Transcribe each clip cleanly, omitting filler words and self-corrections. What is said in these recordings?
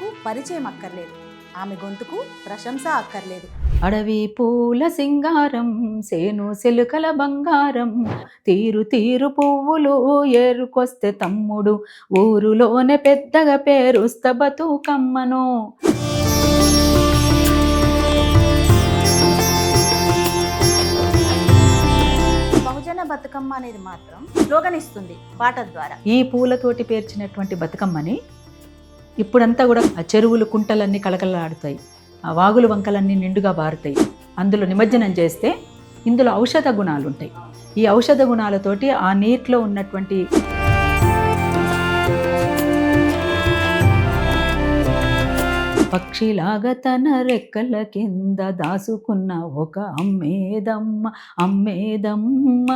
ఆమెకు పరిచయం అక్కర్లేదు, ఆమె గొంతుకు ప్రశంస అక్కర్లేదు. అడవి పూల సింగారం సేను సెలుకల బంగారం తీరు తీరు పువ్వులు ఏరుకొస్తే తమ్ముడు ఊరులోనే పెద్దగా పేరుస్త బతుకమ్మను. బహుజన బతుకమ్మ అనేది మాత్రం స్లోగన్ ఇస్తుంది పాట ద్వారా. ఈ పూలతోటి పేర్చినటువంటి బతుకమ్మని ఇప్పుడంతా కూడా ఆ చెరువులు కుంటలన్నీ కలకలలాడుతాయి, ఆ వాగులు వంకలన్నీ నిండుగా బారుతాయి. అందులో నిమజ్జనం చేస్తే ఇందులో ఔషధ గుణాలు ఉంటాయి. ఈ ఔషధ గుణాలతోటి ఆ నీటిలో ఉన్నటువంటి పక్షిలాగా తన రెక్కల కింద దాసుకున్న ఒక అమ్మేదమ్మ అమ్మేదమ్మ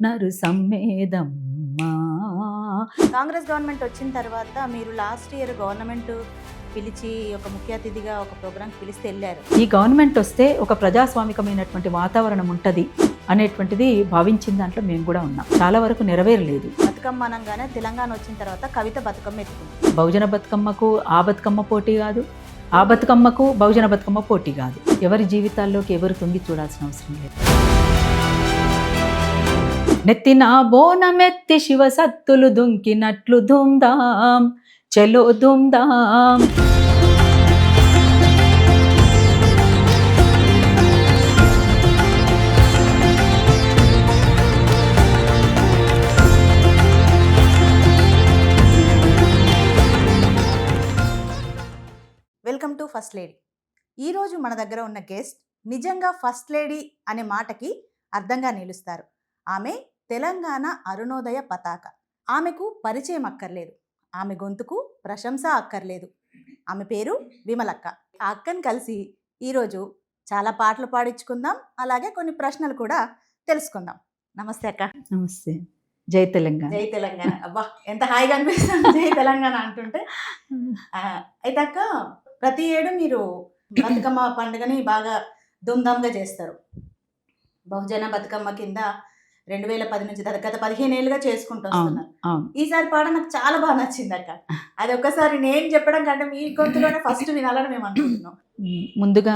నరు సమ్మేదమ్మ. కాంగ్రెస్ గవర్నమెంట్ వచ్చిన తర్వాత మీరు లాస్ట్ ఇయర్ గవర్నమెంట్ పిలిచి ఒక ముఖ్య అతిథిగా ఒక ప్రోగ్రాంకి పిలిస్తే వెళ్ళారు. ఈ గవర్నమెంట్ వస్తే ఒక ప్రజాస్వామికమైనటువంటి వాతావరణం ఉంటుంది అనేటువంటిది భావించిన దాంట్లో మేము కూడా ఉన్నాం. చాలా వరకు నెరవేరలేదు. బతుకమ్మ అనగానే తెలంగాణ వచ్చిన తర్వాత కవిత బతుకమ్మ ఎత్తుకుంది. బహుజన బతుకమ్మకు ఆ బతుకమ్మ పోటీ కాదు, ఆ బతుకమ్మకు బహుజన బతుకమ్మ పోటీ కాదు. ఎవరి జీవితాల్లోకి ఎవరు తొంగి చూడాల్సిన అవసరం లేదు. నెత్తిన బోనమెత్తి శివ సత్తులు దుంకినట్లు ధూమ్ధాం చలో Dhoom Dham. Welcome to first lady. ఈరోజు మన దగ్గర ఉన్న గెస్ట్ నిజంగా ఫస్ట్ లేడీ అనే మాటకి అర్థంగా నిలుస్తారు. ఆమె తెలంగాణ అరుణోదయ పతాక. ఆమెకు పరిచయం అక్కర్లేదు, ఆమె గొంతుకు ప్రశంస అక్కర్లేదు. ఆమె పేరు విమలక్క. ఆ అక్కని కలిసి ఈరోజు చాలా పాటలు పాడించుకుందాం, అలాగే కొన్ని ప్రశ్నలు కూడా తెలుసుకుందాం. నమస్తే అక్క. నమస్తే. జై తెలంగాణ. జై తెలంగాణ. అబ్బా ఎంత హాయిగా అనిపిస్తుంది జై తెలంగాణ అంటుంటే. అయితే అక్క, ప్రతి ఏడు మీరు బతుకమ్మ పండుగని బాగా ధూమ్ధామ్గా చేస్తారు. బహుజన బతుకమ్మ కింద 2010 నుంచి గత 15 ఏళ్ళుగా చేసుకుంటూ వస్తున్నారు. ఈసారి పాట నాకు చాలా బాగా నచ్చింది అక్క. అది ఒక్కసారి నేను చెప్పడం కంటే మీ గొంతులోనే ఫస్ట్ వినాలని మేము అనుకుంటున్నాం. ముందుగా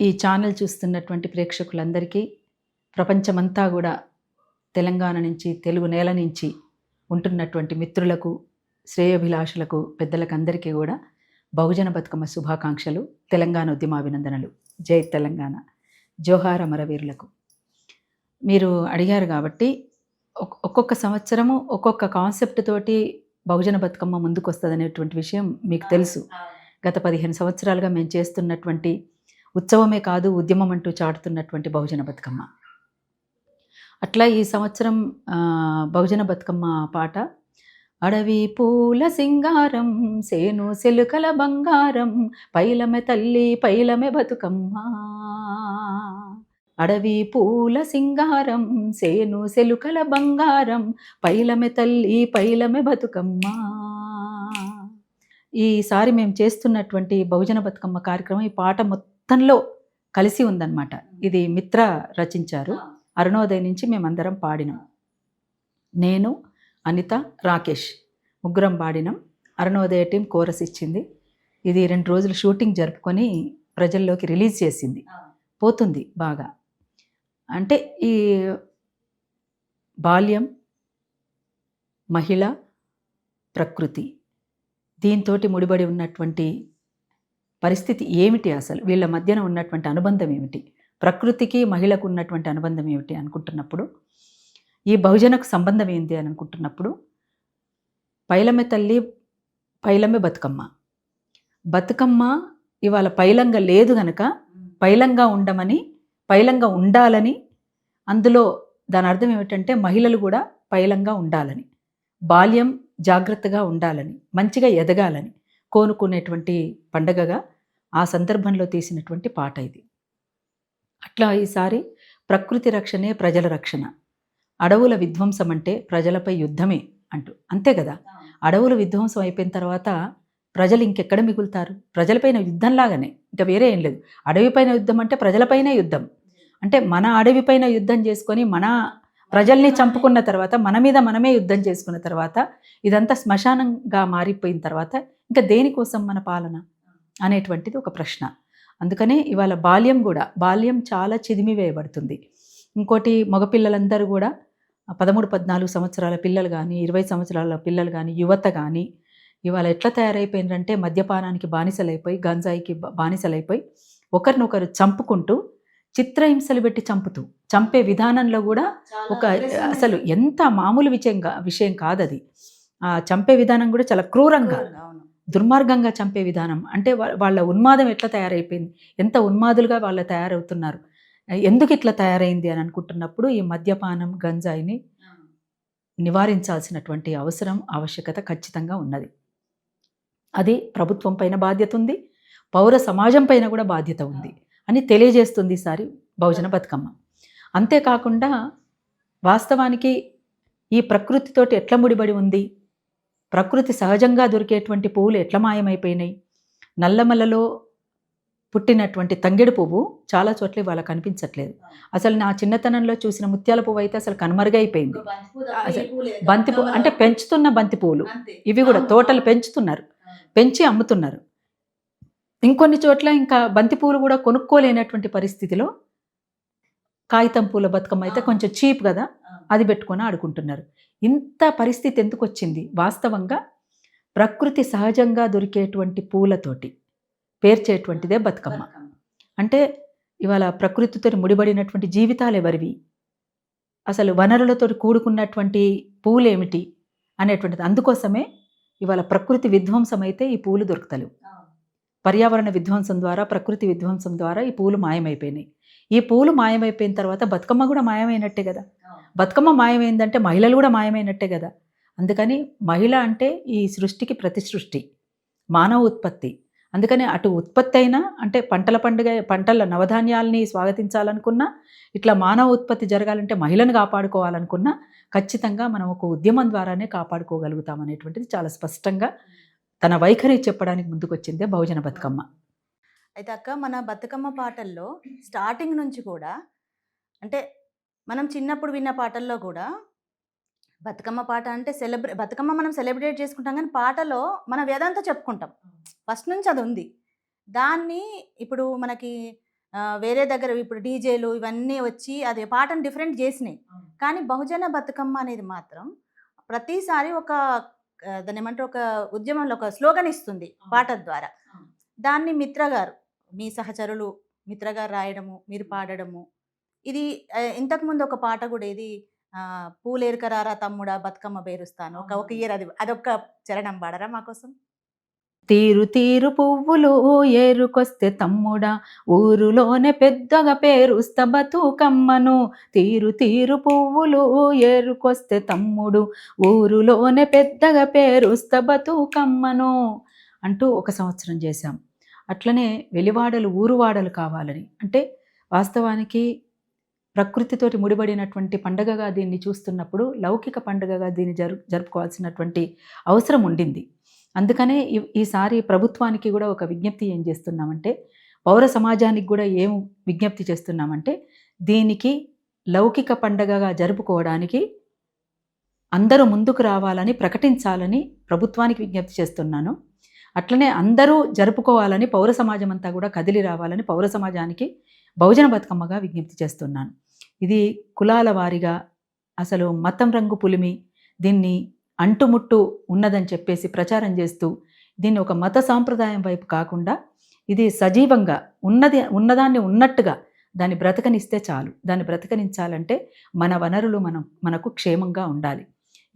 ఈ ఛానల్ చూస్తున్నటువంటి ప్రేక్షకులందరికీ, ప్రపంచమంతా కూడా తెలంగాణ నుంచి, తెలుగు నేల నుంచి ఉంటున్నటువంటి మిత్రులకు, శ్రేయోభిలాషులకు, పెద్దలకు అందరికీ కూడా బహుజన బతుకమ్మ శుభాకాంక్షలు, తెలంగాణ ఉద్యమాభినందనలు. జై తెలంగాణ. జోహార్ అమరవీరులకు. మీరు అడిగారు కాబట్టి ఒక్కొక్క సంవత్సరము ఒక్కొక్క కాన్సెప్ట్ తోటి బహుజన బతుకమ్మ ముందుకు వస్తుంది అనేటువంటి విషయం మీకు తెలుసు. గత 15 సంవత్సరాలుగా మేము చేస్తున్నటువంటి ఉత్సవమే కాదు, ఉద్యమం అంటూ చాటుతున్నటువంటి బహుజన బతుకమ్మ. అట్లా ఈ సంవత్సరం బహుజన బతుకమ్మ పాట అడవి పూల సింగారం సేను సెలుకల బంగారం పైలమె తల్లి పైలమె బతుకమ్మ. అడవి పూల సింగారం సేను సెలుకల బంగారం పైలమె తల్లి పైలమె బతుకమ్మ. ఈసారి మేము చేస్తున్నటువంటి బహుజన బతుకమ్మ కార్యక్రమం ఈ పాట మొత్తంలో కలిసి ఉందన్నమాట. ఇది మిత్ర రచించారు. అరుణోదయ నుంచి మేమందరం పాడినాం. నేను, అనిత, రాకేష్ ముగ్గురం పాడినాం. అరుణోదయ టీం కోరస్ ఇచ్చింది. ఇది 2 రోజులు షూటింగ్ జరుపుకొని ప్రజల్లోకి రిలీజ్ చేసింది. పోతుంది బాగా. అంటే ఈ బాల్యం, మహిళ, ప్రకృతి దీంతో ముడిపడి ఉన్నటువంటి పరిస్థితి ఏమిటి, అసలు వీళ్ళ మధ్యన ఉన్నటువంటి అనుబంధం ఏమిటి, ప్రకృతికి మహిళకు ఉన్నటువంటి అనుబంధం ఏమిటి అనుకుంటున్నప్పుడు, ఈ బహుజనకు సంబంధం ఏంటి అని అనుకుంటున్నప్పుడు, పైలమె తల్లి పైలమె బతుకమ్మ. బతుకమ్మ ఇవాళ పైలంగా లేదు గనక పైలంగా ఉండమని, పైలంగా ఉండాలని, అందులో దాని అర్థం ఏమిటంటే మహిళలు కూడా పైలంగా ఉండాలని, బాల్యం జాగ్రత్తగా ఉండాలని, మంచిగా ఎదగాలని కోరుకునేటువంటి పండగగా ఆ సందర్భంలో తీసినటువంటి పాట ఇది. అట్లా ఈసారి ప్రకృతి రక్షణే ప్రజల రక్షణ, అడవుల విధ్వంసం అంటే ప్రజలపై యుద్ధమే అంటూ. అంతే కదా, అడవుల విధ్వంసం అయిపోయిన తర్వాత ప్రజలు ఇంకెక్కడ మిగులుతారు? ప్రజలపైన యుద్ధంలాగానే, ఇంకా వేరే ఏం లేదు. అడవిపైన యుద్ధం అంటే ప్రజలపైనే యుద్ధం. అంటే మన అడవిపైన యుద్ధం చేసుకొని మన ప్రజల్ని చంపుకున్న తర్వాత, మన మీద మనమే యుద్ధం చేసుకున్న తర్వాత, ఇదంతా శ్మశానంగా మారిపోయిన తర్వాత ఇంకా దేనికోసం మన పాలన అనేటువంటిది ఒక ప్రశ్న. అందుకనే ఇవాళ బాల్యం చాలా చిదిమివేయబడుతుంది. ఇంకోటి మగపిల్లలందరూ కూడా 13, 14 సంవత్సరాల పిల్లలు కానీ, 20 సంవత్సరాల పిల్లలు కానీ, యువత కానీ ఇవాళ ఎట్లా తయారైపోయిందంటే మద్యపానానికి బానిసలైపోయి, గంజాయికి బానిసలైపోయి ఒకరినొకరు చంపుకుంటూ, చిత్రహింసలు పెట్టి చంపే విధానంలో కూడా ఒక అసలు ఎంత మామూలు విషయం కాదది. చంపే విధానం కూడా చాలా క్రూరంగా, దుర్మార్గంగా చంపే విధానం. అంటే వాళ్ళ ఉన్మాదం ఎట్లా తయారైపోయింది, ఎంత ఉన్మాదులుగా వాళ్ళు తయారవుతున్నారు, ఎందుకు ఇట్లా తయారైంది అని అనుకుంటున్నప్పుడు ఈ మద్యపానం, గంజాయిని నివారించాల్సినటువంటి ఆవశ్యకత ఖచ్చితంగా ఉన్నది. అది ప్రభుత్వం పైన బాధ్యత ఉంది, పౌర సమాజం పైన కూడా బాధ్యత ఉంది అని తెలియజేస్తుంది ఈసారి బహుజన బతుకమ్మ. అంతేకాకుండా వాస్తవానికి ఈ ప్రకృతితోటి ఎట్లా ముడిపడి ఉంది, ప్రకృతి సహజంగా దొరికేటువంటి పువ్వులు ఎట్లా మాయమైపోయినాయి. నల్లమల్లలో పుట్టినటువంటి తంగెడు పువ్వు చాలా చోట్ల ఇవాళ కనిపించట్లేదు. అసలు నా చిన్నతనంలో చూసిన ముత్యాల పువ్వు అయితే అసలు కనుమరుగైపోయింది. బంతి పువ్వు అంటే పెంచుతున్న బంతి పువ్వులు ఇవి కూడా తోటలు పెంచి అమ్ముతున్నారు. ఇంకొన్ని చోట్ల ఇంకా బంతి పువ్వులు కూడా కొనుక్కోలేనటువంటి పరిస్థితిలో కాగితం పూల బతుకమ్మ అయితే కొంచెం చీప్ కదా, అది పెట్టుకొని ఆడుకుంటున్నారు. ఇంత పరిస్థితి ఎందుకు వచ్చింది? వాస్తవంగా ప్రకృతి సహజంగా దొరికేటువంటి పూలతోటి పేర్చేటువంటిదే బతుకమ్మ. అంటే ఇవాళ ప్రకృతితో ముడిపడినటువంటి జీవితాలు ఎవరివి, అసలు వనరులతో కూడుకున్నటువంటి పూలు ఏమిటి అనేటువంటిది. అందుకోసమే ఇవాళ ప్రకృతి విధ్వంసం అయితే ఈ పూలు దొరుకుతలేవు. పర్యావరణ విధ్వంసం ద్వారా, ప్రకృతి విధ్వంసం ద్వారా ఈ పూలు మాయమైపోయినాయి. ఈ పూలు మాయమైపోయిన తర్వాత బతుకమ్మ కూడా మాయమైనట్టే కదా. బతుకమ్మ మాయమైందంటే మహిళలు కూడా మాయమైనట్టే కదా. అందుకని మహిళ అంటే ఈ సృష్టికి ప్రతి సృష్టి, మానవ ఉత్పత్తి. అందుకని అటు ఉత్పత్తి అయినా అంటే పంటల నవధాన్యాల్ని స్వాగతించాలనుకున్నా, ఇట్లా మానవ ఉత్పత్తి జరగాలంటే మహిళను కాపాడుకోవాలనుకున్నా ఖచ్చితంగా మనం ఒక ఉద్యమం ద్వారానే కాపాడుకోగలుగుతాం అనేటువంటిది చాలా స్పష్టంగా తన వైఖరి చెప్పడానికి ముందుకొచ్చిందే బహుజన బతుకమ్మ. అయితే అక్క, మన బతుకమ్మ పాటల్లో స్టార్టింగ్ నుంచి కూడా అంటే మనం చిన్నప్పుడు విన్న పాటల్లో కూడా బతుకమ్మ పాట అంటే బతుకమ్మ మనం సెలబ్రేట్ చేసుకుంటాం, కానీ పాటలో మన వేదంతా చెప్పుకుంటాం. ఫస్ట్ నుంచి అది ఉంది. దాన్ని ఇప్పుడు మనకి వేరే దగ్గర ఇప్పుడు డీజేలు ఇవన్నీ వచ్చి అది పాటను డిఫరెంట్ చేసినాయి. కానీ బహుజన బతుకమ్మ అనేది మాత్రం ప్రతిసారి ఒక దాన్ని ఏమంటారు, ఒక ఉద్యమంలో ఒక స్లోగన్ ఇస్తుంది పాట ద్వారా. దాన్ని మీ సహచరులు మిత్ర గారు రాయడము, మీరు పాడడము. ఇది ఇంతకుముందు ఒక పాట కూడా ఇది పూలేరుకరారా తమ్ముడా బతుకమ్మ పేరుస్తాను, ఒక ఇయర్ అదొక చరణం పాడరా మాకోసం? తీరు తీరు పువ్వులు ఏరుకొస్తే తమ్ముడా, ఊరులోనే పెద్దగా పేరుస్త బతుకమ్మను. తీరు తీరు పువ్వులు ఏరుకొస్తే తమ్ముడు, ఊరులోనే పెద్దగా పేరుస్త బతుకమ్మను అంటూ ఒక సంవత్సరం చేశాం. అట్లనే వెలివాడలు ఊరువాడలు కావాలని, అంటే వాస్తవానికి ప్రకృతితోటి ముడిపడినటువంటి పండగగా దీన్ని చూస్తున్నప్పుడు లౌకిక పండుగగా దీన్ని జరుపుకోవాల్సినటువంటి అవసరం ఉండింది. అందుకనే ఈసారి ప్రభుత్వానికి కూడా ఒక విజ్ఞప్తి ఏం చేస్తున్నామంటే, పౌర సమాజానికి కూడా ఏం విజ్ఞప్తి చేస్తున్నామంటే, దీనికి లౌకిక పండగగా జరుపుకోవడానికి అందరూ ముందుకు రావాలని ప్రకటించాలని ప్రభుత్వానికి విజ్ఞప్తి చేస్తున్నాను. అట్లనే అందరూ జరుపుకోవాలని, పౌర సమాజం అంతా కూడా కదిలి రావాలని పౌర సమాజానికి బహుజన బతుకమ్మగా విజ్ఞప్తి చేస్తున్నాను. ఇది కులాల వారిగా అసలు మతం రంగు పులిమి దీన్ని అంటుముట్టు ఉన్నదని చెప్పేసి ప్రచారం చేస్తూ, దీన్ని ఒక మత సాంప్రదాయం వైపు కాకుండా ఇది సజీవంగా ఉన్నదాన్ని ఉన్నట్టుగా దాన్ని బ్రతకనిస్తే చాలు. దాన్ని బ్రతకనించాలంటే మన వనరులు మనకు క్షేమంగా ఉండాలి.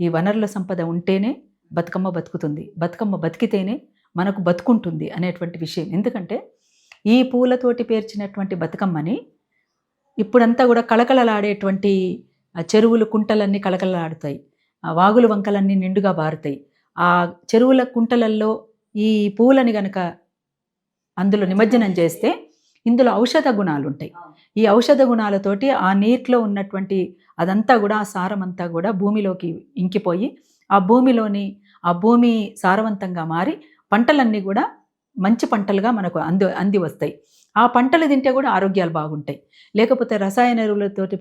ఈ వనరుల సంపద ఉంటేనే బతుకమ్మ బతుకుతుంది, బతుకమ్మ బతికితేనే మనకు బతుకుంటుంది అనేటువంటి విషయం. ఎందుకంటే ఈ పూలతోటి పేర్చినటువంటి బతుకమ్మని ఇప్పుడంతా కూడా కళకళలాడేటువంటి చెరువులు కుంటలన్నీ కళకళలాడుతాయి, వాగులు వంకలన్నీ నిండుగా బారుతాయి. ఆ చెరువుల కుంటలల్లో ఈ పూలని గనక అందులో నిమజ్జనం చేస్తే ఇందులో ఔషధ గుణాలు ఉంటాయి. ఈ ఔషధ గుణాలతోటి ఆ నీటిలో ఉన్నటువంటి అదంతా కూడా, ఆ సారం అంతా కూడా భూమిలోకి ఇంకిపోయి ఆ భూమి సారవంతంగా మారి పంటలన్నీ కూడా మంచి పంటలుగా మనకు అంది వస్తాయి. ఆ పంటలు తింటే కూడా ఆరోగ్యాలు బాగుంటాయి. లేకపోతే రసాయన ఎరువులతోటి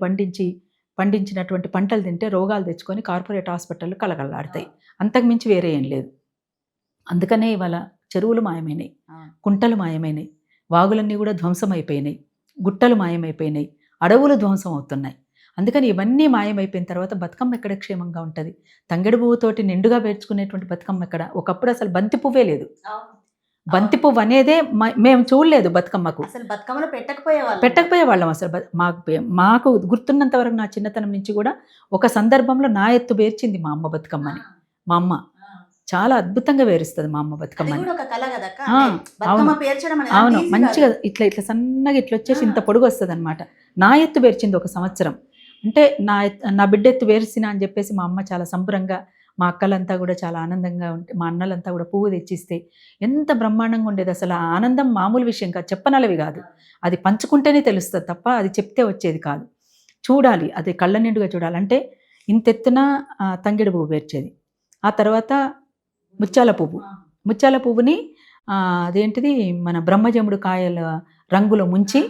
పండించినటువంటి పంటలు తింటే రోగాలు తెచ్చుకొని కార్పొరేట్ హాస్పిటళ్ళు కలకలాడతాయి. అంతకుమించి వేరే ఏం లేదు. అందుకనే ఇవాళ చెరువులు మాయమైనాయి, అవును. కుంటలు మాయమైనాయి, వాగులన్నీ కూడా ధ్వంసం అయిపోయినాయి, గుట్టలు మాయమైపోయినాయి, అడవులు ధ్వంసం అవుతున్నాయి. అందుకని ఇవన్నీ మాయమైపోయిన తర్వాత బతుకమ్మ ఎక్కడ క్షేమంగా ఉంటుంది? తంగెడు పువ్వుతోటి నిండుగా పేర్చుకునేటువంటి బతుకమ్మ ఎక్కడ? ఒకప్పుడు అసలు బంతి పువ్వే లేదు. బంతి పువ్వు అనేదే మేము చూడలేదు బతుకమ్మకు. అసలు బతుకమ్మలో పెట్టకపోయేవాళ్ళు. పెట్టకపోయేవాళ్ళం అసలు. మాకు గుర్తున్నంత వరకు నా చిన్నతనం నుంచి కూడా ఒక సందర్భంలో నా ఎత్తు పేర్చింది మా అమ్మ బతుకమ్మని. మా అమ్మ చాలా అద్భుతంగా పేరుస్తుంది మా అమ్మ బతుకమ్మని. ఒక కళ కదక్క. ఆ, బతుకమ్మ అవును పేర్చడం అనేది అవును అంత easy మంచిగా కాదు. ఇట్లా ఇట్లా సన్నగా ఇట్లా వచ్చేసి ఇంత పొడుగు వస్తుంది అనమాట. నా ఎత్తు పేర్చింది ఒక సంవత్సరం. అంటే నా బిడ్డ ఎత్తు పేర్చిన అని చెప్పేసి మా అమ్మ చాలా సంబరంగా, మా అక్కలంతా కూడా చాలా ఆనందంగా ఉంటే, మా అన్నలంతా కూడా పువ్వు తెచ్చిస్తే ఎంత బ్రహ్మాండంగా ఉండేది. అసలు ఆ ఆనందం మామూలు విషయం కాదు, చెప్పనలవి కాదు. అది పంచుకుంటేనే తెలుస్తుంది తప్ప అది చెప్తే వచ్చేది కాదు. చూడాలి, అది కళ్ళ నిండుగా చూడాలంటే ఇంతెత్తున తంగెడు పువ్వు పేర్చేది. ఆ తర్వాత ముత్యాల పువ్వు, ముత్యాల పువ్వుని అదేంటిది మన బ్రహ్మజముడు కాయల రంగులో ముంచి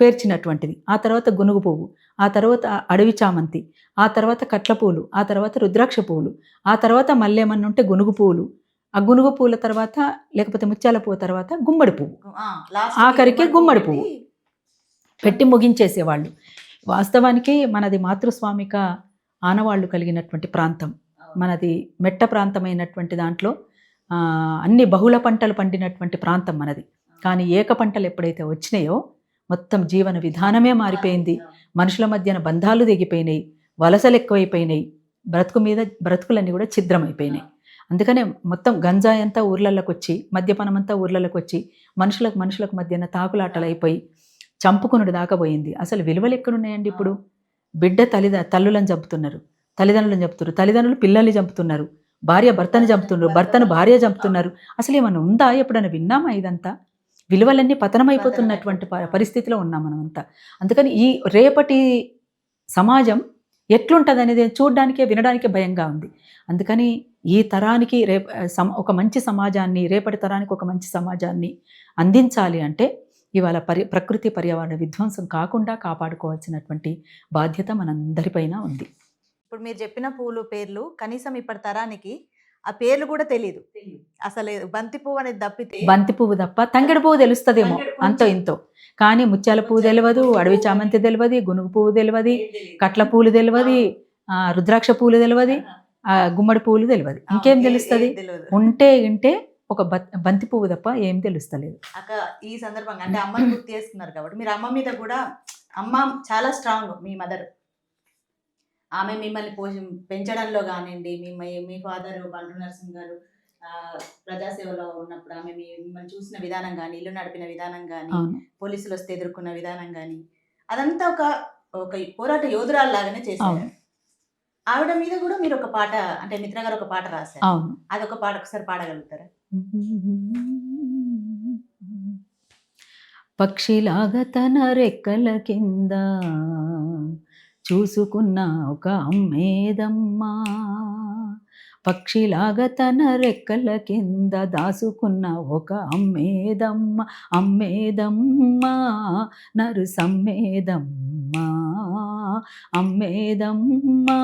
పేర్చినటువంటిది. ఆ తర్వాత గునుగు పువ్వు, ఆ తర్వాత అడవి చామంతి, ఆ తర్వాత కట్ల పువ్వులు, ఆ తర్వాత రుద్రాక్ష పువ్వులు, ఆ తర్వాత మళ్ళీ ఏమన్నా ఉంటే గునుగు పువ్వులు, ఆ గునుగు పువ్వుల తర్వాత లేకపోతే ముత్యాల పువ్వు తర్వాత గుమ్మడి పువ్వు, ఆఖరికి గుమ్మడి పువ్వు పెట్టి ముగించేసేవాళ్ళు. వాస్తవానికి మనది మాతృస్వామిక ఆనవాళ్ళు కలిగినటువంటి ప్రాంతం, మనది మెట్ట ప్రాంతమైనటువంటి దాంట్లో అన్ని బహుళ పంటలు పండినటువంటి ప్రాంతం మనది. కానీ ఏక పంటలు ఎప్పుడైతే వచ్చినాయో మొత్తం జీవన విధానమే మారిపోయింది. మనుషుల మధ్యన బంధాలు దిగిపోయినాయి, వలసలు ఎక్కువైపోయినాయి, బ్రతుకులన్నీ కూడా ఛిద్రమైపోయినాయి. అందుకనే మొత్తం గంజాయి అంతా ఊర్లలోకి వచ్చి, మద్యపానం అంతా ఊర్లలోకి వచ్చి, మనుషులకు మధ్యన తాకులాటలు అయిపోయి చంపుకునుడు దాకపోయింది. అసలు విలువలు ఎక్కడున్నాయండి ఇప్పుడు? బిడ్డ తల్లులను చంపుతున్నారు, తల్లిదండ్రులను చంపుతున్నారు, తల్లిదండ్రులు పిల్లల్ని చంపుతున్నారు, భార్య భర్తను చంపుతున్నారు, భర్తను భార్య చంపుతున్నారు. అసలు ఏమన్నా ఉందా? ఎప్పుడైనా విన్నామా ఇదంతా? విలువలన్నీ పతనమైపోతున్నటువంటి పరిస్థితిలో ఉన్నాం మనమంతా. అందుకని ఈ రేపటి సమాజం ఎట్లుంటుంది అనేది చూడడానికే వినడానికే భయంగా ఉంది. అందుకని ఈ తరానికి ఒక మంచి సమాజాన్ని, రేపటి తరానికి ఒక మంచి సమాజాన్ని అందించాలి అంటే ఇవాళ ప్రకృతి పర్యావరణ విధ్వంసం కాకుండా కాపాడుకోవాల్సినటువంటి బాధ్యత మనందరిపైన ఉంది. ఇప్పుడు మీరు చెప్పిన పూలు పేర్లు కనీసం ఇప్పటి తరానికి ఆ పేర్లు కూడా తెలియదు. అసలు బంతి పువ్వు అనేది తప్పితే, బంతి పువ్వు తప్ప తంగెడు పువ్వు తెలుస్తుందేమో అంతో ఇంతో, కానీ ముత్యాల పువ్వు తెలియదు, అడవి చామంతి తెలియదు, గునుగు పువ్వు తెలియదు, కట్ల పూలు తెలియదు, రుద్రాక్ష పూలు తెలియదు, గుమ్మడి పువ్వులు తెలియదు. ఇంకేం తెలుస్తుంది? ఉంటే ఒక బంతి పువ్వు తప్ప ఏం తెలుస్తలేదు. అక్క ఈ సందర్భంగా అంటే అమ్మని గుర్తు చేసుకున్నారు కాబట్టి, మీరు అమ్మ మీద కూడా, అమ్మ చాలా స్ట్రాంగ్, మీ మదర్, ఆమె మిమ్మల్ని పెంచడంలో కానివ్వండి, మీ ఫాదర్ బంటు నరసింహ గారు ప్రజాసేవలో ఉన్నప్పుడు ఆమె మిమ్మల్ని చూసిన విధానం కానీ, ఇల్లు నడిపిన విధానం కానీ, పోలీసులు వస్తే ఎదుర్కొన్న విధానం కానీ, అదంతా ఒక పోరాట యోధురాలు లాగానే చేశారు. ఆవిడ మీద కూడా మీరు ఒక పాట, అంటే మిత్ర గారు ఒక పాట రాశారు. అదొక పాట ఒకసారి పాడగలుగుతారా? పక్షిలాగా తన రెక్కల కింద చూసుకున్న ఒక అమ్మేదమ్మా, పక్షిలాగా తన రెక్కల కింద దాసుకున్న ఒక అమ్మేదమ్మ, అమ్మేదమ్మా నరు సమ్మేదమ్మా, అమ్మేదమ్మా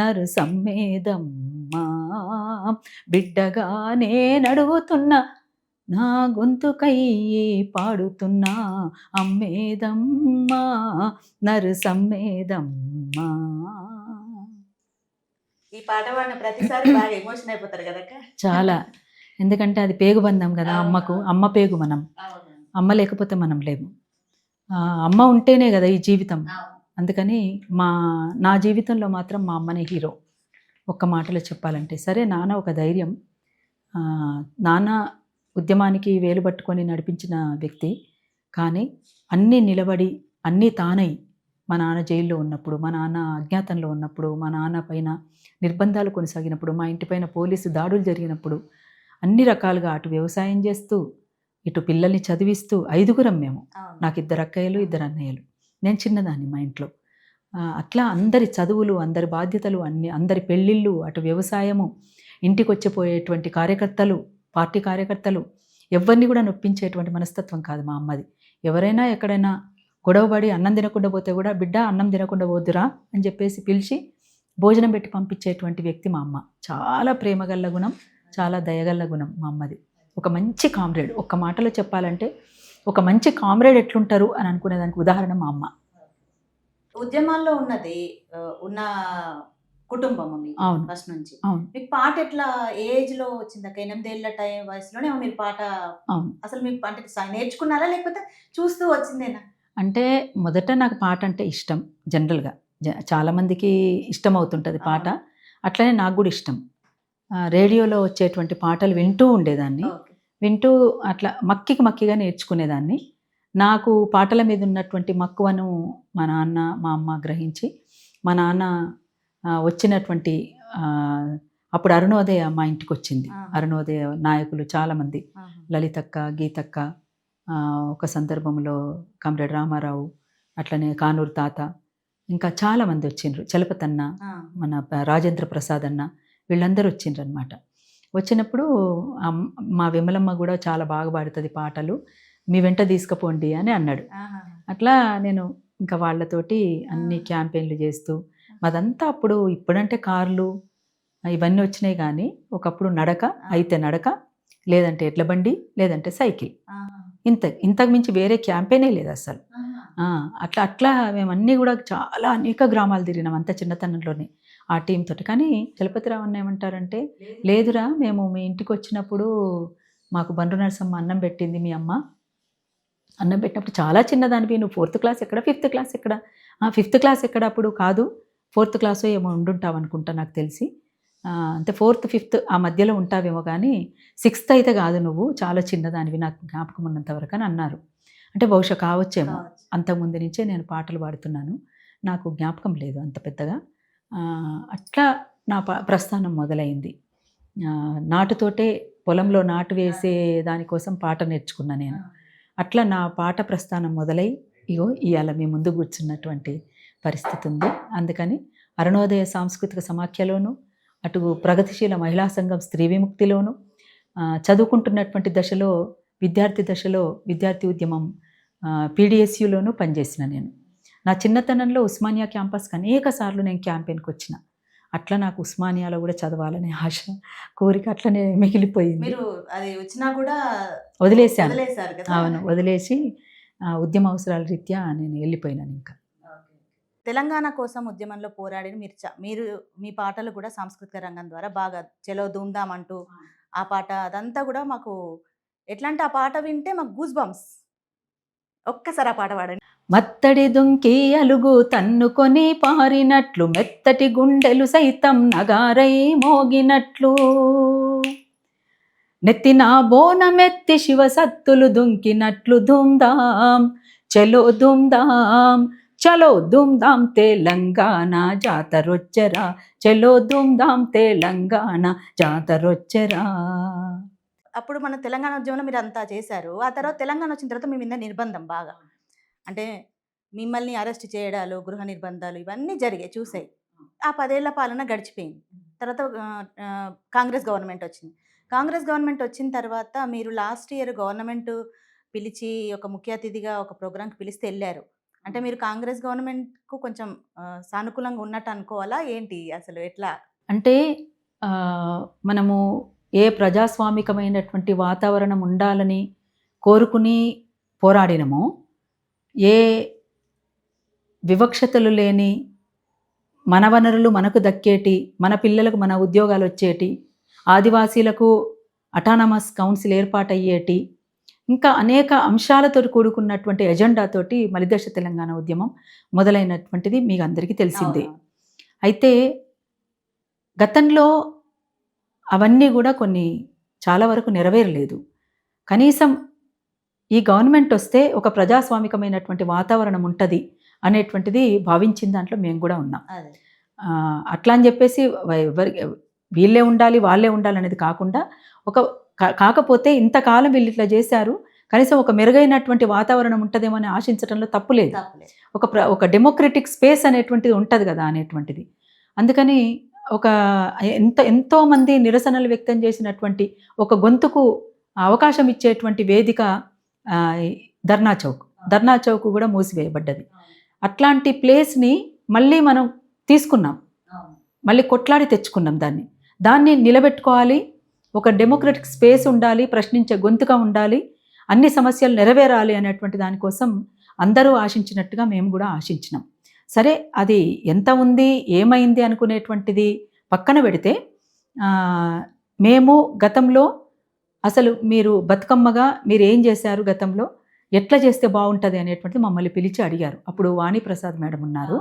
నరు సమ్మేదమ్మా, బిడ్డగానే నడువుతున్న నా గొంతుకయ్యి పాడుతున్నా అమ్మేదమ్మా నరు సమ్మేదమ్మా. ఈ పాట పాడిన ప్రతిసారి బాగా ఎమోషన్ అయిపోతారు కదా? చాలా, ఎందుకంటే అది పేగుబంధం కదా అమ్మకు. అమ్మ పేగు మనం, అమ్మ లేకపోతే మనం లేము. అమ్మ ఉంటేనే కదా ఈ జీవితం. అందుకని నా జీవితంలో మాత్రం మా అమ్మనే హీరో. ఒక్క మాటలో చెప్పాలంటే, సరే నాన్న ఒక ధైర్యం, నాన్న ఉద్యమానికి వేలు పట్టుకొని నడిపించిన వ్యక్తి, కానీ అన్నీ నిలబడి అన్నీ తానై, మా నాన్న జైల్లో ఉన్నప్పుడు, మా నాన్న అజ్ఞాతంలో ఉన్నప్పుడు, మా నాన్న పైన నిర్బంధాలు కొనసాగినప్పుడు, మా ఇంటిపైన పోలీసు దాడులు జరిగినప్పుడు, అన్ని రకాలుగా అటు వ్యవసాయం చేస్తూ ఇటు పిల్లల్ని చదివిస్తూ, 5గురం మేము, నాకు 2 అక్కయ్యలు 2 అన్నయ్యలు, నేను చిన్నదాన్ని మా ఇంట్లో. అట్లా అందరి చదువులు, అందరి బాధ్యతలు, అందరి పెళ్ళిళ్ళు, అటు వ్యవసాయము, ఇంటికి వచ్చిపోయేటువంటి కార్యకర్తలు, పార్టీ కార్యకర్తలు, ఎవరిని కూడా నొప్పించేటువంటి మనస్తత్వం కాదు మా అమ్మది. ఎవరైనా ఎక్కడైనా గొడవపడి అన్నం తినకుండా పోతే కూడా, బిడ్డ అన్నం తినకుండా పోద్దురా అని చెప్పేసి పిలిచి భోజనం పెట్టి పంపించేటువంటి వ్యక్తి మా అమ్మ. చాలా ప్రేమగల్ల గుణం, చాలా దయగల గుణం మా అమ్మది. ఒక మంచి కామ్రేడ్. ఒక్క మాటలో చెప్పాలంటే ఒక మంచి కామ్రేడ్ ఎట్లుంటారు అని అనుకునేదానికి ఉదాహరణ మా అమ్మ. ఉద్యమాల్లో ఉన్న కుటుంబము మీది అవును. ఫస్ట్ నుంచి. అవును. మీకు పాట ఎట్లా ఏజ్‌లో వచ్చిందక్క? 8 ఏళ్ల వయసులోనేమో మీరు పాట అవును. అసలు మీకు అంటే నేర్చుకున్నారా? లేకపోతే చూస్తూ వచ్చిందేనా? అంటే మొదట నాకు పాట అంటే ఇష్టం జనరల్‌గా. చాలామందికి ఇష్టమవుతుంటది పాట. అవును. అట్లనే నాకు గూడా ఇష్టం. రేడియోలో వచ్చేటువంటి పాటలు వింటూ ఉండేదాన్ని. ఓకే. వింటూ అట్లా మక్కిగా నేర్చుకునేదాన్ని. నాకు పాటల మీద ఉన్నటువంటి మక్కువను మా నాన్న, మా అమ్మ గ్రహించి, మా నాన్న వచ్చినటువంటి అప్పుడు అరుణోదయ మా ఇంటికొచ్చింది. ఆహా! అరుణోదయ నాయకులు చాలామంది. ఆహా! లలితక్క, గీతక్క, ఒక సందర్భంలో కామ్రేడ్ రామారావు, అట్లనే కానూరు తాత, ఇంకా చాలామంది వచ్చిండ్రు. చలపతన్న, ఆ! మన రాజేంద్ర ప్రసాద్ అన్న, వీళ్ళందరూ వచ్చిండ్రనమాట. వచ్చినప్పుడు మా విమలమ్మ గూడా చాలా బాగా పాడుతది పాటలు. మీ వెంట తీసుకుపోండి అని అన్నాడు. ఆహాహా! అట్లా నేను ఇంకా వాళ్ళతోటి అన్ని క్యాంపెయిన్‌లు చేస్తూ, మాదంతా అప్పుడు ఇప్పుడంటే కార్లు ఇవన్నీ వచ్చినాయి గానీ, ఒకప్పుడు నడక, అయితే నడక, లేదంటే ఎడ్ల బండి, లేదంటే సైకిల్. ఆహా! ఇంతకు మించి వేరే క్యాంపెయినే లేదసలు. ఆహా! అట్లా మేమన్నీ గూడా చాలా అనేక గ్రామాలు తిరిగినాం అంత చిన్నతనంలోనే ఆ టీమ్ తోటి. కానీ చలపతిరావు అన్న ఏమంటారంటే, లేదురా మేము మీ ఇంటికొచ్చినప్పుడు మాకు బండ్రు నరసమ్మ అన్నం పెట్టింది మీ అమ్మ. అన్నం పెట్టినప్పుడు చాలా చిన్నదానివి నువ్వు 4థ్ క్లాస్ ఎక్కడ? 5థ్ క్లాస్ ఎక్కడ? 5థ్ క్లాస్ ఎక్కడ అప్పుడు? కాదు 4థ్ క్లాసో ఏమో ఉండుంటావనుకుంటా నాకు తెలిసి. అంటే 4థ్, 5థ్ ఆ మధ్యలో ఉంటావేమో గానీ 6థ్ అయితే గాదు నువ్వు. చాలా చిన్నదానివి నాకు జ్ఞాపకం ఉన్నంత వరకు అని అన్నారు. అంటే బహుశా కావచ్చేమో. కావచ్చు. అంతకుముందు నుంచే నేను పాటలు పాడుతున్నాను. నాకు జ్ఞాపకం లేదు అంత పెద్దగా. అట్లా నా ప్రస్థానం మొదలైంది. నాటుతోటే పొలంలో నాటు వేసే దానికోసం పాట నేర్చుకున్నా నేను. అట్లా నా పాట ప్రస్థానం మొదలై ఇగో ఇయాల మీ ముందు కూర్చున్నటువంటి పరిస్థితి ఉంది. అందుకని అరుణోదయ సాంస్కృతిక సమాఖ్యలోను, అటు ప్రగతిశీల మహిళా సంఘం స్త్రీ విముక్తిలోను, చదువుకుంటున్నటువంటి దశలో విద్యార్థి ఉద్యమం పీడీఎస్యూలోనూ పనిచేసిన నేను. నా చిన్నతనంలో ఉస్మానియా క్యాంపస్‌కి అనేక సార్లు నేను క్యాంపెయిన్‌కి వచ్చిన. అట్లా నాకు ఉస్మానియాలో కూడా చదవాలనే ఆశ, కోరిక అట్లనే మిగిలిపోయింది. మీరు అది వచ్చినా కూడా వదిలేశాను. వదిలేసారు కదా! అవును. వదిలేసి ఉద్యమ అవసరాల రీత్యా నేను వెళ్ళిపోయినాను ఇంకా. ఓకే. తెలంగాణ కోసం ఉద్యమంలో పోరాడిన మీరు మీ పాటలు కూడా సాంస్కృతిక రంగం ద్వారా బాగా చలో ధూమ్‌ధామ్ అంటూ ఆ పాట అదంతా కూడా మాకు ఎట్లా అంటే ఆ పాట వింటే మాకు గూస్ బంప్స్. ఒక్కసారి ఆ పాట పాడండి. మత్తడి దుంకి అలుగు తన్నుకొని పారినట్లు మెత్తటి గుండెలు సైతం నగారై మోగినట్లు నెత్తిన బోనమెత్తి శివసత్తులు దుంకినట్లు ధూమ్ధాం చలో ధూమ్ధాం చలో ధూమ్ధాం తెలంగాణ జాతరొచ్చరా చలో ధూమ్ధాం తెలంగాణ జాతరొచ్చరా. అప్పుడు మన తెలంగాణ ఉద్యమంలో మీరు అంతా చేశారు. ఆ తర్వాత తెలంగాణ వచ్చిన తర్వాత మీ మీద నిర్బంధం బాగా. అంటే మిమ్మల్ని అరెస్ట్ చేయడాలు, గృహ నిర్బంధాలు ఇవన్నీ జరిగాయి చూసాయి. ఆ 10 ఏళ్ల పాలన గడిచిపోయింది. తర్వాత కాంగ్రెస్ గవర్నమెంట్ వచ్చింది. కాంగ్రెస్ గవర్నమెంట్ వచ్చిన తర్వాత మీరు లాస్ట్ ఇయర్ గవర్నమెంట్ పిలిచి ఒక ముఖ్య అతిథిగా ఒక ప్రోగ్రామ్‌కి పిలిస్తే ఎళ్లారు. అంటే మీరు కాంగ్రెస్ గవర్నమెంట్‌కు కొంచెం సానుకూలంగా ఉన్నట్టు అనుకోవాలా ఏంటి అసలు ఎట్లా? అంటే మనము ఏ ప్రజాస్వామికమైనటువంటి వాతావరణం ఉండాలని కోరుకుని పోరాడినమో, ఏ వివక్షతలు లేని మన వనరులు మనకు దక్కేటి, మన పిల్లలకు మన ఉద్యోగాలు వచ్చేటి, ఆదివాసీలకు అటానమస్ కౌన్సిల్ ఏర్పాటయ్యేటి, ఇంకా అనేక అంశాలతో కూడుకున్నటువంటి ఎజెండాతోటి మలిదశ తెలంగాణ ఉద్యమం మొదలైనటువంటిది మీకు అందరికీ తెలిసిందే. అయితే గతంలో అవన్నీ కూడా కొన్ని చాలా వరకు నెరవేరలేదు. కనీసం ఈ గవర్నమెంట్ వస్తే ఒక ప్రజాస్వామికమైనటువంటి వాతావరణం ఉంటది అనేటువంటిది భావించిన దాంట్లో మేము కూడా ఉన్నాం. అట్లా అని చెప్పేసి వీళ్ళే ఉండాలి, వాళ్ళే ఉండాలనేది కాకుండా కాకపోతే ఇంతకాలం వీళ్ళు ఇట్లా చేశారు, కనీసం ఒక మెరుగైనటువంటి వాతావరణం ఉంటదేమో అని ఆశించడంలో తప్పు లేదు. ఒక డెమోక్రటిక్ స్పేస్ అనేటువంటిది ఉంటది కదా అనేటువంటిది. అందుకని ఎంతోమంది నిరసనలు వ్యక్తం చేసినటువంటి ఒక గొంతుకు అవకాశం ఇచ్చేటువంటి వేదిక ధర్నా చౌక్ కూడా మూసివేయబడ్డది. అట్లాంటి ప్లేస్ని మళ్ళీ మనం తీసుకున్నాం, మళ్ళీ కొట్లాడి తెచ్చుకున్నాం. దాన్ని నిలబెట్టుకోవాలి, ఒక డెమోక్రటిక్ స్పేస్ ఉండాలి, ప్రశ్నించే గొంతుగా ఉండాలి, అన్ని సమస్యలు నెరవేరాలి అనేటువంటి దానికోసం అందరూ ఆశించినట్టుగా మేము కూడా ఆశించినాం. సరే, అది ఎంత ఉంది ఏమైంది అనుకునేటువంటిది పక్కన పెడితే మేము గతంలో అసలు మీరు బతుకమ్మగా మీరు ఏం చేశారు, గతంలో ఎట్లా చేస్తే బాగుంటుంది అనేటువంటిది మమ్మల్ని పిలిచి అడిగారు. అప్పుడు వాణిప్రసాద్ మేడం ఉన్నారు,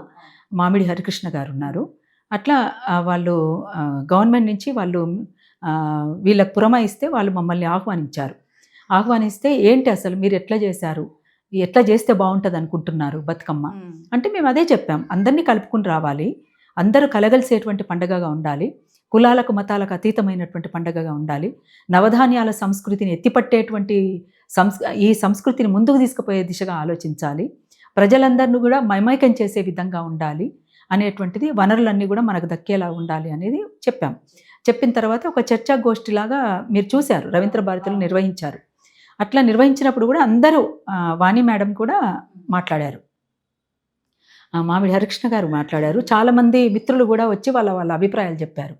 మామిడి హరికృష్ణ గారు ఉన్నారు. అట్లా వాళ్ళు గవర్నమెంట్ నుంచి వాళ్ళు వీళ్ళకి పురమాయిస్తే వాళ్ళు మమ్మల్ని ఆహ్వానిస్తే ఏంటి అసలు మీరు ఎట్లా చేశారు, ఎట్లా చేస్తే బాగుంటుంది అనుకుంటున్నారు బతుకమ్మ అంటే మేము అదే చెప్పాం. అందరినీ కలుపుకుని రావాలి, అందరూ కలగలిసేటువంటి పండగగా ఉండాలి, కులాలకు మతాలకు అతీతమైనటువంటి పండగగా ఉండాలి, నవధాన్యాల సంస్కృతిని ఎత్తిపట్టేటువంటి ఈ సంస్కృతిని ముందుకు తీసుకుపోయే దిశగా ఆలోచించాలి, ప్రజలందరినీ కూడా మైమైకం చేసే విధంగా ఉండాలి అనేటువంటిది, వనరులన్నీ కూడా మనకు దక్కేలా ఉండాలి అనేది చెప్పాం. చెప్పిన తర్వాత ఒక చర్చా గోష్ఠిలాగా మీరు చూశారు, రవీంద్ర భారతిలో నిర్వహించారు. అట్లా నిర్వహించినప్పుడు కూడా అందరూ వాణి మేడం కూడా మాట్లాడారు, మామిడి హరికృష్ణ గారు మాట్లాడారు, చాలామంది మిత్రులు కూడా వచ్చి వాళ్ళ అభిప్రాయాలు చెప్పారు.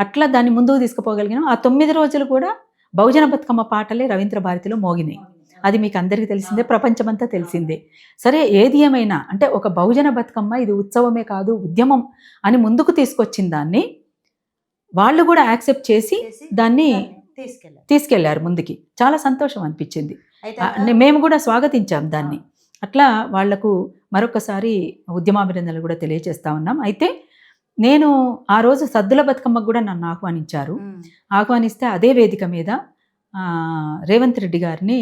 అట్లా దాన్ని ముందుకు తీసుకుపోగలిగినాం. ఆ 9 రోజులు కూడా బహుజన బతుకమ్మ పాటలే రవీంద్ర భారతిలో మోగినాయి. అది మీకు అందరికీ తెలిసిందే, ప్రపంచమంతా తెలిసిందే. సరే, ఏది ఏమైనా అంటే ఒక బహుజన బతుకమ్మ ఇది ఉత్సవమే కాదు ఉద్యమం అని ముందుకు తీసుకొచ్చిన దాన్ని వాళ్ళు కూడా యాక్సెప్ట్ చేసి దాన్ని తీసుకెళ్లారు ముందుకి. చాలా సంతోషం అనిపించింది, మేము కూడా స్వాగతించాం దాన్ని. అట్లా వాళ్లకు మరొకసారి ఉద్యమాభినందనలు కూడా తెలియజేస్తా ఉన్నాం. అయితే నేను ఆ రోజు సద్దుల బతుకమ్మకు కూడా నన్ను ఆహ్వానిస్తే అదే వేదిక మీద రేవంత్ రెడ్డి గారిని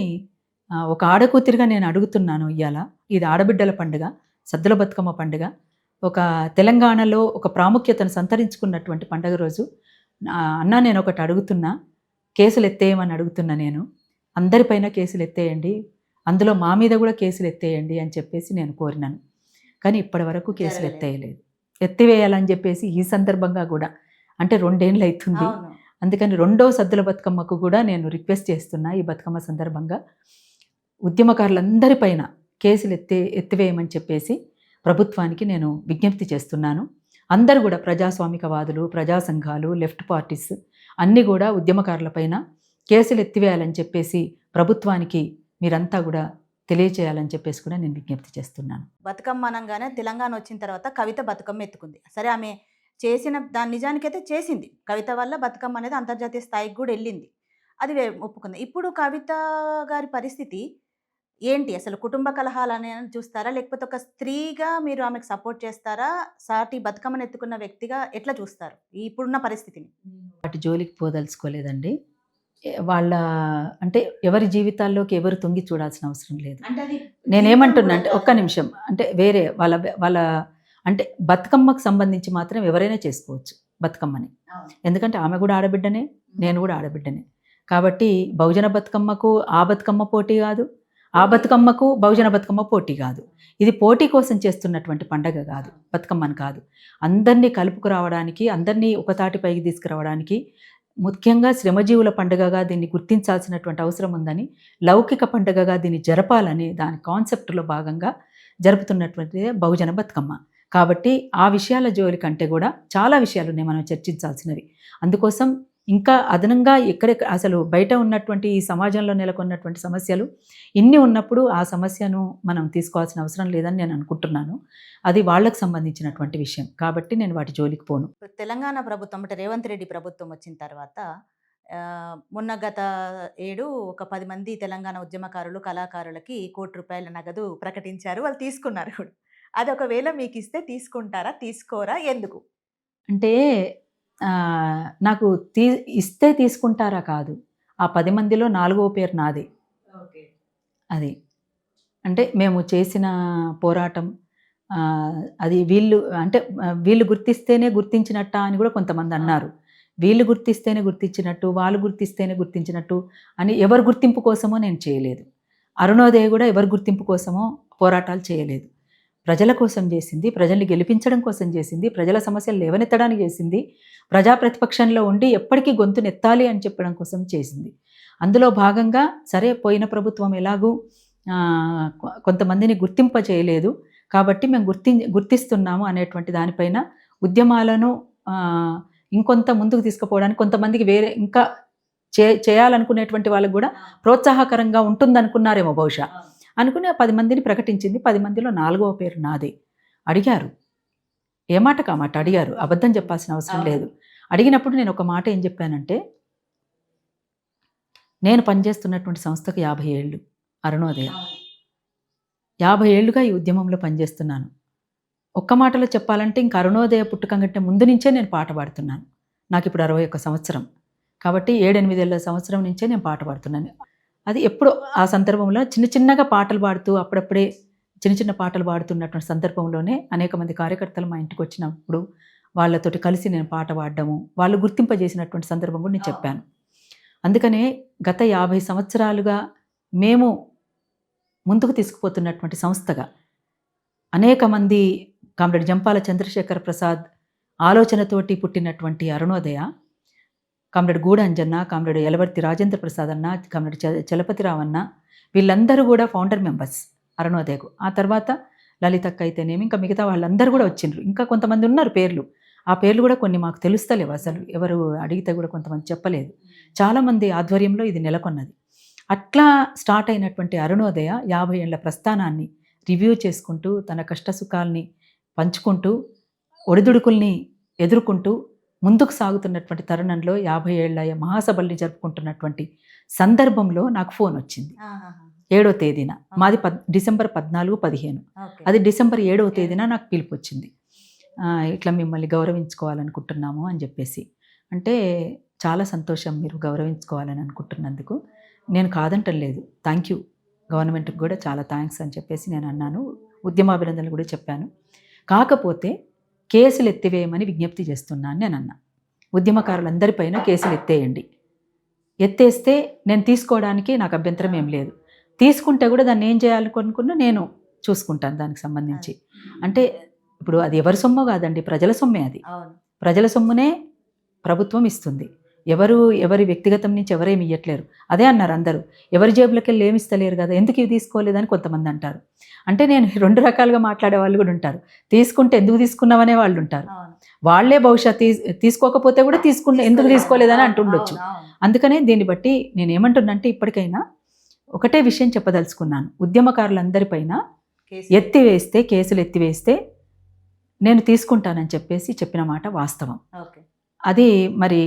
ఒక ఆడకూతురిగా నేను అడుగుతున్నాను, ఇవాళ ఇది ఆడబిడ్డల పండుగ, సద్దుల బతుకమ్మ పండుగ, ఒక తెలంగాణలో ఒక ప్రాముఖ్యతను సంతరించుకున్నటువంటి పండుగ రోజు. అన్నా, నేను ఒకటి అడుగుతున్నా, కేసులు ఎత్తేయమని అడుగుతున్నా, నేను అందరిపైన కేసులు ఎత్తేయండి, అందులో మా మీద కూడా కేసులు ఎత్తేయండి అని చెప్పేసి నేను కోరినాను. కానీ ఇప్పటి వరకు కేసులు ఎత్తివేయాలని చెప్పేసి ఈ సందర్భంగా కూడా అంటే 2 ఏళ్ళు అవుతుంది. అందుకని 2వ సద్దుల బతుకమ్మకు కూడా నేను రిక్వెస్ట్ చేస్తున్నా, ఈ బతుకమ్మ సందర్భంగా ఉద్యమకారులందరిపైన కేసులు ఎత్తివేయమని చెప్పేసి ప్రభుత్వానికి నేను విజ్ఞప్తి చేస్తున్నాను. అందరూ కూడా ప్రజాస్వామికవాదులు, ప్రజా సంఘాలు, లెఫ్ట్ పార్టీస్ అన్నీ కూడా ఉద్యమకారులపైన కేసులు ఎత్తివేయాలని చెప్పేసి ప్రభుత్వానికి మీరంతా కూడా తెలియచేయాలని చెప్పేసి కూడా నేను విజ్ఞప్తి చేస్తున్నాను. బతుకమ్మ అనగానే తెలంగాణ వచ్చిన తర్వాత కవిత బతుకమ్మ ఎత్తుకుంది. సరే, ఆమె చేసిన దాని నిజానికైతే చేసింది, కవిత వల్ల బతుకమ్మ అనేది అంతర్జాతీయ స్థాయికి కూడా వెళ్ళింది, అది ఒప్పుకుంది. ఇప్పుడు కవిత గారి పరిస్థితి ఏంటి? అసలు కుటుంబ కలహాలని చూస్తారా, లేకపోతే ఒక స్త్రీగా మీరు ఆమెకు సపోర్ట్ చేస్తారా, సాటి బతుకమ్మను ఎత్తుకున్న వ్యక్తిగా ఎట్లా చూస్తారు ఇప్పుడున్న పరిస్థితిని? వాటి జోలికి పోదలుచుకోలేదండి. వాళ్ళ అంటే ఎవరి జీవితాల్లోకి ఎవరు తొంగి చూడాల్సిన అవసరం లేదు. నేనేమంటున్నా అంటే ఒక్క నిమిషం, అంటే వేరే వాళ్ళ అంటే బతుకమ్మకు సంబంధించి మాత్రం ఎవరైనా చేసుకోవచ్చు బతుకమ్మని, ఎందుకంటే ఆమె కూడా ఆడబిడ్డనే, నేను కూడా ఆడబిడ్డనే. కాబట్టి బహుజన బతుకమ్మకు ఆ బతుకమ్మ పోటీ కాదు, ఆ బతుకమ్మకు బహుజన బతుకమ్మ పోటీ కాదు. ఇది పోటీ కోసం చేస్తున్నటువంటి పండగ కాదు, బతుకమ్మని కాదు. అందరినీ కలుపుకురావడానికి, అందరినీ ఒకతాటిపైకి తీసుకురావడానికి, ముఖ్యంగా శ్రమజీవుల పండుగగా దీన్ని గుర్తించాల్సినటువంటి అవసరం ఉందని, లౌకిక పండుగగా దీన్ని జరపాలని దాని కాన్సెప్ట్లో భాగంగా జరుపుతున్నటువంటిదే బహుజన బతుకమ్మ. కాబట్టి ఆ విషయాల జోలి కంటే కూడా చాలా విషయాలు ఉన్నాయి మనం చర్చించాల్సినవి. అందుకోసం ఇంకా అదనంగా అసలు బయట ఉన్నటువంటి ఈ సమాజంలో నెలకొన్నటువంటి సమస్యలు ఇన్ని ఉన్నప్పుడు ఆ సమస్యను మనం తీసుకోవాల్సిన అవసరం లేదని నేను అనుకుంటున్నాను. అది వాళ్ళకు సంబంధించినటువంటి విషయం కాబట్టి నేను వాటి జోలికి పోను. తెలంగాణ ప్రభుత్వం అంటే రేవంత్ రెడ్డి ప్రభుత్వం వచ్చిన తర్వాత మొన్న గత ఏడు ఒక 10 మంది తెలంగాణ ఉద్యమకారులు, కళాకారులకి ₹1,00,00,000 నగదు ప్రకటించారు. వాళ్ళు తీసుకున్నారు కూడా. అది ఒకవేళ మీకు ఇస్తే తీసుకుంటారా, తీసుకోరా, ఎందుకు? అంటే నాకు ఇస్తే తీసుకుంటారా కాదు, ఆ 10 మందిలో 4వ పేరు నాదే. అది అంటే మేము చేసిన పోరాటం అది వీళ్ళు గుర్తిస్తేనే గుర్తించినట్ట అని కూడా కొంతమంది అన్నారు. వీళ్ళు గుర్తిస్తేనే గుర్తించినట్టు, వాళ్ళు గుర్తిస్తేనే గుర్తించినట్టు అని ఎవరి గుర్తింపు కోసమో నేను చేయలేదు. అరుణోదయ కూడా ఎవరి గుర్తింపు కోసమో పోరాటాలు చేయలేదు. ప్రజల కోసం చేసింది, ప్రజల్ని గెలిపించడం కోసం చేసింది, ప్రజల సమస్యలు లేవనెత్తడానికి చేసింది, ప్రజా ప్రతిపక్షంలో ఉండి ఎప్పటికీ గొంతునెత్తాలి అని చెప్పడం కోసం చేసింది. అందులో భాగంగా సరే, పోయిన ప్రభుత్వం ఎలాగూ కొంతమందిని గుర్తింప చేయలేదు కాబట్టి మేము గుర్తిస్తున్నాము అనేటువంటి దానిపైన ఉద్యమాలను ఇంకొంత ముందుకు తీసుకుపోవడానికి, కొంతమందికి వేరే ఇంకా చేయాలనుకునేటువంటి వాళ్ళకు కూడా ప్రోత్సాహకరంగా ఉంటుందనుకున్నారేమో బహుశా. అనుకుని 10 మందిని ప్రకటించింది. 10 మందిలో 4వ పేరు నాదే. అడిగారు, ఏ మాటకు ఆ మాట అడిగారు, అబద్ధం చెప్పాల్సిన అవసరం లేదు. అడిగినప్పుడు నేను ఒక మాట ఏం చెప్పానంటే, నేను పనిచేస్తున్నటువంటి సంస్థకు 50 ఏళ్ళు, అరుణోదయ. 50 ఏళ్ళుగా ఈ ఉద్యమంలో పనిచేస్తున్నాను. ఒక్క మాటలో చెప్పాలంటే ఇంక అరుణోదయ పుట్టుక కంటే ముందు నుంచే నేను పాట పాడుతున్నాను. నాకు ఇప్పుడు 61 సంవత్సరం. కాబట్టి 7-8 ఏళ్ళ సంవత్సరం నుంచే నేను పాట పాడుతున్నాను. అది ఎప్పుడో ఆ సందర్భంలో చిన్నగా పాటలు పాడుతూ అప్పుడప్పుడే చిన్న పాటలు పాడుతున్నటువంటి సందర్భంలోనే అనేక మంది కార్యకర్తలు మా ఇంటికి వచ్చినప్పుడు వాళ్ళతోటి కలిసి నేను పాట పాడడము, వాళ్ళు గుర్తింపజేసినటువంటి సందర్భం కూడా నేను చెప్పాను. అందుకనే గత 50 సంవత్సరాలుగా మేము ముందుకు తీసుకుపోతున్నటువంటి సంస్థగా అనేక మంది కామ్రేడ్ జంపాల చంద్రశేఖర ప్రసాద్ ఆలోచనతోటి పుట్టినటువంటి అరుణోదయ, కామ్రేడ్ గూడ అంజన్న, కామ్రేడ్ యలవర్తి రాజేంద్ర ప్రసాద్ అన్న, కామ్రేడ్ చలపతిరావు అన్న, వీళ్ళందరూ కూడా ఫౌండర్ మెంబర్స్ అరుణోదయకు. ఆ తర్వాత లలితక్క అయితేనేమి, ఇంకా మిగతా వాళ్ళందరూ కూడా వచ్చిండ్రు. ఇంకా కొంతమంది ఉన్నారు పేర్లు. ఆ పేర్లు కూడా కొన్ని మాకు తెలుస్తలేవు, అసలు ఎవరు అడిగితే కూడా కొంతమంది చెప్పలేదు. చాలామంది ఆధ్వర్యంలో ఇది నెలకొన్నది. అట్లా స్టార్ట్ అయినటువంటి అరుణోదయ 50 ఏళ్ల ప్రస్థానాన్ని రివ్యూ చేసుకుంటూ, తన కష్టసుఖాల్ని పంచుకుంటూ, ఒడిదుడుకుల్ని ఎదుర్కొంటూ ముందుకు సాగుతున్నటువంటి తరుణంలో 50 ఏళ్ల మహాసభల్ని జరుపుకుంటున్నటువంటి సందర్భంలో నాకు ఫోన్ వచ్చింది 7వ తేదీన. మాది డిసెంబర్ 14, 15. అది డిసెంబర్ 7వ తేదీన నాకు పిలుపు వచ్చింది. ఇట్లా మిమ్మల్ని గౌరవించుకోవాలనుకుంటున్నాము అని చెప్పేసి. అంటే చాలా సంతోషం, మీరు గౌరవించుకోవాలని అనుకుంటున్నందుకు. నేను కాదంటలేదు, థ్యాంక్ యూ, గవర్నమెంట్కి కూడా చాలా థ్యాంక్స్ అని చెప్పేసి నేను అన్నాను. ఉద్యమాభినందనలు కూడా చెప్పాను. కాకపోతే కేసులు ఎత్తివేయమని విజ్ఞప్తి చేస్తున్నాను నేను అన్నా. ఉద్యమకారులందరిపైన కేసులు ఎత్తేయండి. ఎత్తేస్తే నేను తీసుకోవడానికి నాకు అభ్యంతరం ఏం లేదు. తీసుకుంటే కూడా దాన్ని ఏం చేయాలనుకున్నా నేను చూసుకుంటాను దానికి సంబంధించి. అంటే ఇప్పుడు అది ఎవరి సొమ్మో కాదండి, ప్రజల సొమ్మే. అది ప్రజల సొమ్మునే ప్రభుత్వం ఇస్తుంది. ఎవరి వ్యక్తిగతం నుంచి ఎవరేమి ఇవ్వట్లేరు. అదే అన్నారు అందరూ, ఎవరి జేబులకి వెళ్ళి ఏమి ఇస్తలేరు కదా, ఎందుకు ఇవి తీసుకోలేదని కొంతమంది అంటారు. అంటే నేను 2 రకాలుగా మాట్లాడే వాళ్ళు కూడా ఉంటారు. తీసుకుంటే ఎందుకు తీసుకున్నామనే వాళ్ళు ఉంటారు. వాళ్లే బహుశా తీసుకోకపోతే కూడా ఎందుకు తీసుకోలేదని అంటుండొచ్చు. అందుకనే దీన్ని బట్టి నేను ఏమంటున్నంటే, ఇప్పటికైనా ఒకటే విషయం చెప్పదలుచుకున్నాను. ఉద్యమకారులందరిపైన కేసులు ఎత్తివేస్తే నేను తీసుకుంటానని చెప్పేసి చెప్పిన మాట వాస్తవం. అది మరి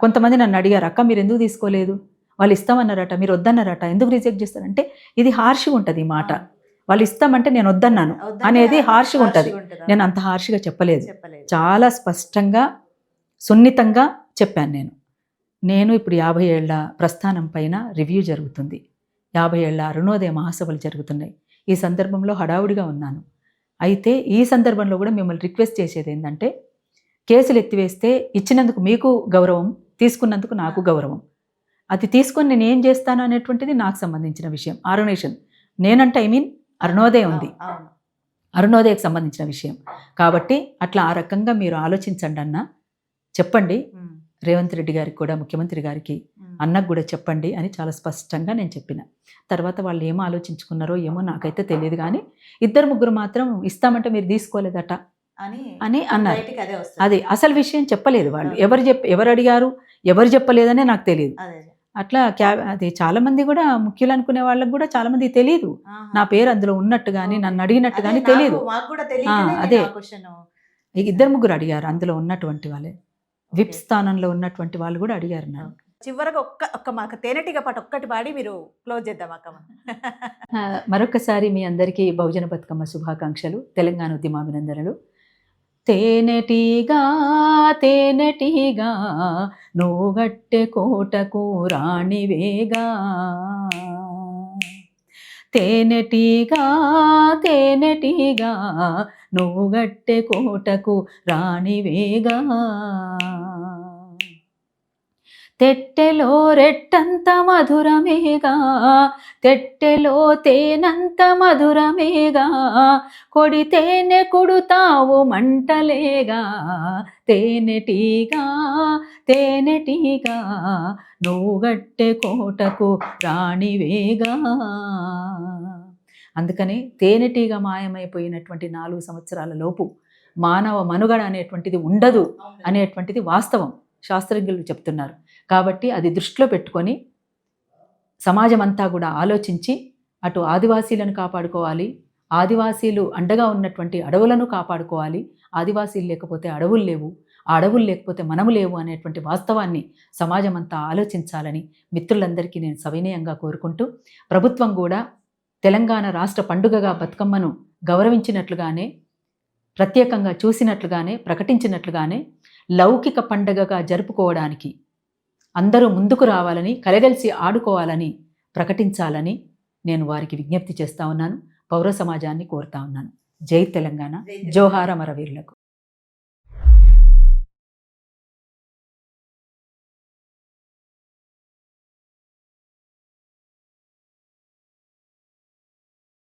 కొంతమంది నన్ను అడిగారు, అక్క మీరు ఎందుకు తీసుకోలేదు, వాళ్ళు ఇస్తామన్నారట, మీరు వద్దన్నారట, ఎందుకు రిజెక్ట్ చేస్తారంటే ఇది హార్ష్గా ఉంటుంది. ఈ మాట వాళ్ళు ఇస్తామంటే నేను వద్దన్నాను అనేది హార్ష్గా ఉంటుంది. నేను అంత హార్ష్గా చెప్పలేదు, చాలా స్పష్టంగా సున్నితంగా చెప్పాను. నేను ఇప్పుడు 50 ఏళ్ల ప్రస్థానం పైన రివ్యూ జరుగుతుంది. 50 ఏళ్ల అరుణోదయ మహాసభలు జరుగుతున్నాయి. ఈ సందర్భంలో హడావుడిగా ఉన్నాను. అయితే ఈ సందర్భంలో కూడా మిమ్మల్ని రిక్వెస్ట్ చేసేది ఏంటంటే, కేసులు ఎత్తివేస్తే ఇచ్చినందుకు మీకు గౌరవం, తీసుకున్నందుకు నాకు గౌరవం. అది తీసుకొని నేను ఏం చేస్తాను అనేటువంటిది నాకు సంబంధించిన విషయం. ఆరోనేషన్ నేనంటే అరుణోదయ ఉంది, అరుణోదయకు సంబంధించిన విషయం. కాబట్టి అట్లా ఆ రకంగా మీరు ఆలోచించండి అన్న, చెప్పండి రేవంత్ రెడ్డి గారికి కూడా, ముఖ్యమంత్రి గారికి, అన్నకు కూడా చెప్పండి అని చాలా స్పష్టంగా నేను చెప్పిన. తర్వాత వాళ్ళు ఏమో ఆలోచించుకున్నారో ఏమో నాకైతే తెలియదు, కానీ 2-3 మాత్రం ఇస్తామంటే మీరు తీసుకోలేదట అని అన్నారు. అది అసలు విషయం చెప్పలేదు వాళ్ళు. ఎవరు అడిగారు, ఎవరు చెప్పలేదనే నాకు తెలియదు. అట్లా అది చాలా మంది కూడా, ముఖ్యులు అనుకునే వాళ్ళకి కూడా చాలా మంది తెలియదు నా పేరు అందులో ఉన్నట్టు కానీ, నన్ను అడిగినట్టు కానీ తెలియదు. అదే 2-3 అడిగారు, అందులో ఉన్నటువంటి వాళ్ళే, విప్ స్థానంలో ఉన్నటువంటి వాళ్ళు కూడా అడిగారు నన్ను. చివరగా ఒక్క మాకు తేనెటీగ పాట ఒక్కటి పాడి మీరు క్లోజ్ చేద్దాం అక్క. మరొకసారి మీ అందరికీ బహుజన బతుకమ్మ శుభాకాంక్షలు, తెలంగాణ ఉద్యమాభినందనలు. తేనెటీగా తేనెటీగా నువ్వు గట్టె కోటకు రాణివేగా, తేనెటీగా తేనెటీగా నువ్వు గట్టె కోటకు రాణివేగా, తెట్టెలో రెట్టంత మధురమేగా, తెట్టెలో తేనంత మధురమేగా, కొడితేనె కొడుతావు మంటలేగా, తేనెటీగా తేనెటీగా నువ్వు గట్టె కోటకు రాణివేగా. అందుకని తేనెటీగా మాయమైపోయినటువంటి 4 సంవత్సరాల లోపు మానవ మనుగడ అనేటువంటిది ఉండదు అనేటువంటిది వాస్తవం, శాస్త్రజ్ఞులు చెప్తున్నారు. కాబట్టి అది దృష్టిలో పెట్టుకొని సమాజం అంతా కూడా ఆలోచించి అటు ఆదివాసీలను కాపాడుకోవాలి, ఆదివాసీలు అండగా ఉన్నటువంటి అడవులను కాపాడుకోవాలి. ఆదివాసీలు లేకపోతే అడవులు లేవు, ఆ అడవులు లేకపోతే మనము లేవు అనేటువంటి వాస్తవాన్ని సమాజం అంతా ఆలోచించాలని మిత్రులందరికీ నేను సవినయంగా కోరుకుంటూ, ప్రభుత్వం కూడా తెలంగాణ రాష్ట్ర పండుగగా బతుకమ్మను గౌరవించినట్లుగానే, ప్రత్యేకంగా చూసినట్లుగానే, ప్రకటించినట్లుగానే లౌకిక పండుగగా జరుపుకోవడానికి అందరూ ముందుకు రావాలని, కలగలిసి ఆడుకోవాలని ప్రకటించాలని నేను వారికి విజ్ఞప్తి చేస్తా ఉన్నాను. పౌర సమాజాన్ని కోరుతా ఉన్నాను. జై తెలంగాణ, జోహార్ అమరవీరులకు.